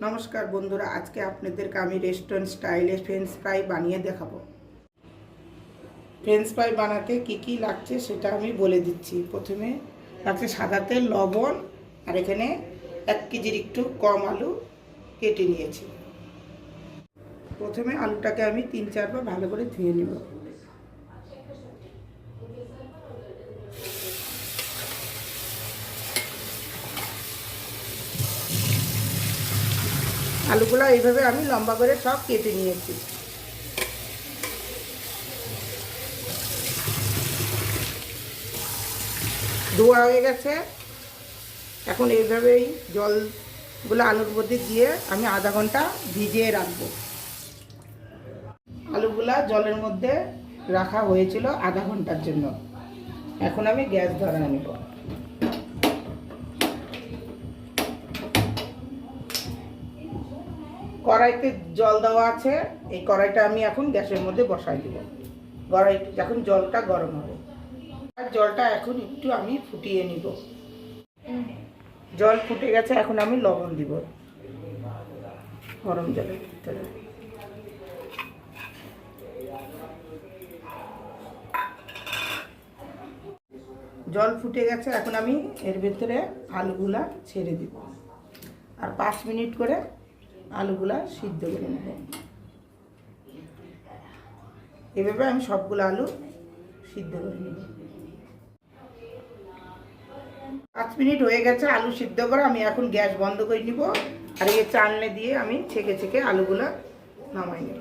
নমস্কার বন্ধুরা, আজকে আপনাদেরকে আমি রেস্টুরেন্ট স্টাইলে ফ্রেঞ্চ ফ্রাই বানিয়ে দেখাবো। ফ্রেঞ্চ ফ্রাই বানাতে কি কি লাগছে সেটা আমি বলে দিচ্ছি। প্রথমে লাগছে সাদা তেল, লবণ, আর এখানে 1 কেজির একটু কম আলু কেটে নিয়েছি। প্রথমে আলুটাকে আমি 3-4 বার ভালো করে ধুয়ে নেব। আলুগুলো এইভাবে আমি লম্বা করে সব কেটে নিয়েছি। ধোয়া হয়ে গেছে। এখন এইভাবেই জলগুলো আলুর মধ্যে দিয়ে আমি আধা ঘন্টা ভিজিয়ে রাখবো। আলুগুলা জলের মধ্যে রাখা হয়েছিল আধা ঘন্টার জন্য। এখন আমি গ্যাস ধরায় নেব। কড়াইতে জল দেওয়া আছে, এই কড়াইটা আমি এখন গ্যাসের মধ্যে বসাই দেব। যখন জলটা গরম হবে, আর জলটা এখন একটু আমি ফুটিয়ে নিব। জল ফুটে গেছে, এখন আমি লবণ দিব গরম জলের ভিতরে। জল ফুটে গেছে, এখন আমি এর ভিতরে আলুগুলা ছেড়ে দিব আর 5 মিনিট করে আলুগুলা সিদ্ধ করে নেব। এভাবে আমি সবগুলো আলু সিদ্ধ করে নেব। 5 মিনিট হয়ে গেছে আলু সিদ্ধ করে। আমি এখন গ্যাস বন্ধ করে নিব আর এই চালনি দিয়ে আমি ছেঁকে ছেঁকে আলুগুলা নামাই নেব।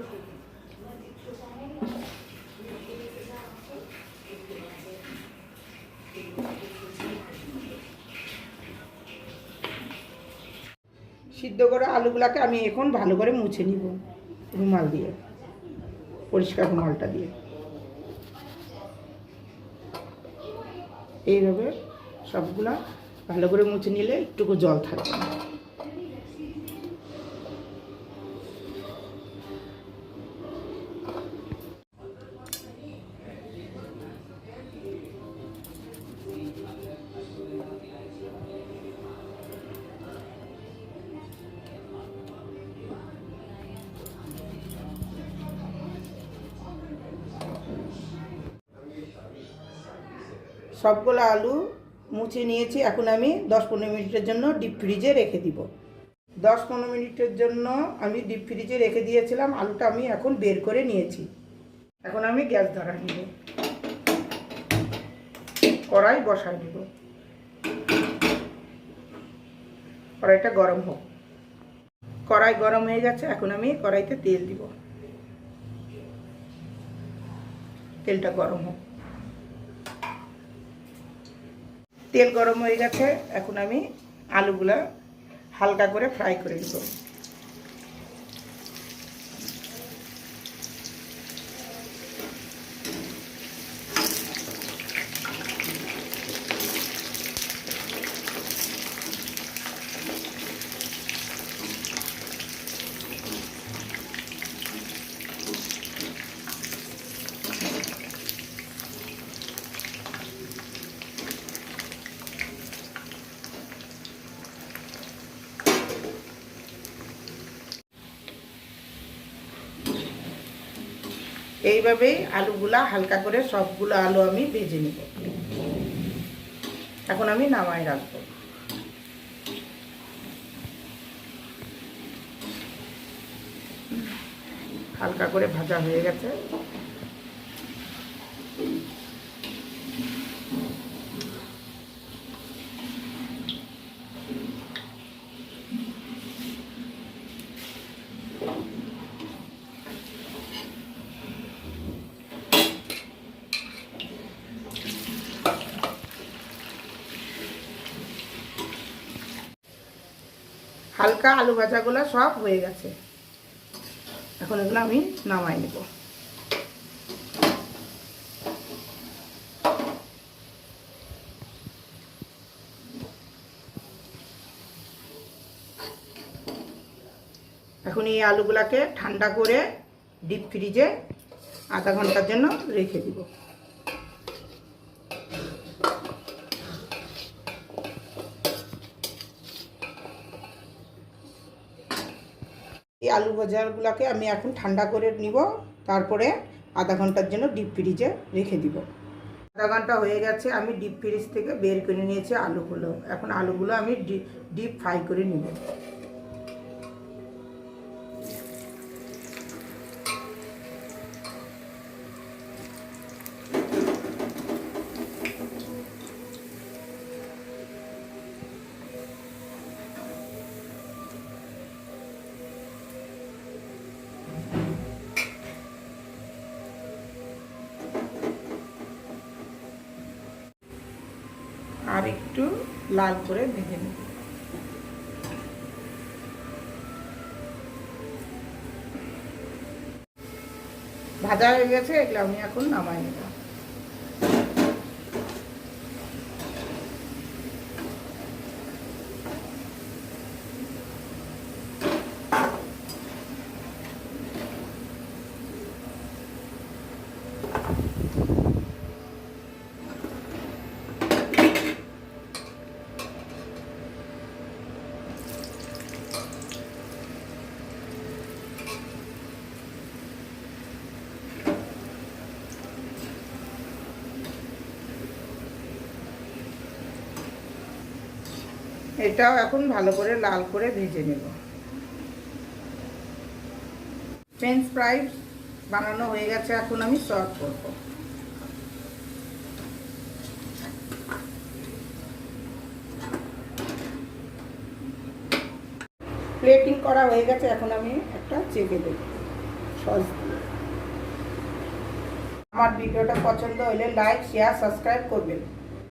সিদ্ধ করে আলুগুলাকে আমি এখন ভালো করে মুছে নিব রুমাল দিয়ে, পরিষ্কার রুমালটা দিয়ে। এইভাবে সবগুলা ভালো করে মুছে নিলে একটুকু জল থাকবে না। সবগুলো আলু মুছে নিয়েছি। এখন আমি 10-15 মিনিটের জন্য ডিপ ফ্রিজে রেখে দিব। 10-15 মিনিটের জন্য আমি ডিপ ফ্রিজে রেখে দিয়েছিলাম। আলুটা আমি এখন বের করে নিয়েছি। এখন আমি গ্যাস ধরাই নিব, কড়াই বসাই নিব। কড়াইটা গরম হোক। কড়াই গরম হয়ে গেছে, এখন আমি কড়াইতে তেল দিব। তেলটা গরম হোক। তেল গরম হয়ে গেছে, এখন আমি আলুগুলা হালকা করে ফ্রাই করে নেব। এইভাবেই আলুগুলা হালকা করে সবগুলো আলু আমি ভেজে নেব। এখন আমি নামাই রাখবো। হালকা করে ভাজা হয়ে গেছে। হালকা আলু ভাজাগুলো সব হয়ে গেছে, এখন এগুলো আমি নামাই নেব। এখন এই আলুগুলাকে ঠান্ডা করে ডিপ ফ্রিজে আধা ঘন্টার জন্য রেখে দিব। এই আলু ভাজাগুলোকে আমি এখন ঠান্ডা করে নিব, তারপরে আধা ঘন্টার জন্য ডিপ ফ্রিজে রেখে দিব। আধা ঘন্টা হয়ে গেছে, আমি ডিপ ফ্রিজ থেকে বের করে নিয়েছি আলুগুলো। এখন আলুগুলো আমি ডিপ ফ্রাই করে নিব। আর একটু লাল করে ভেজে নেব। ভাজা হয়ে গেছে, এগুলো আমি এখন নামাই নেব। এটাও এখন ভালো করে লাল করে ভেজে নেব। ফ্রেঞ্চ ফ্রাইস বানানো হয়ে গেছে, এখন আমি সার্ভ করব। প্লেটিং করা হয়ে গেছে, এখন আমি একটা চেপে দেব সস দিয়ে। আমার ভিডিওটা পছন্দ হলে লাইক, শেয়ার, সাবস্ক্রাইব করবেন।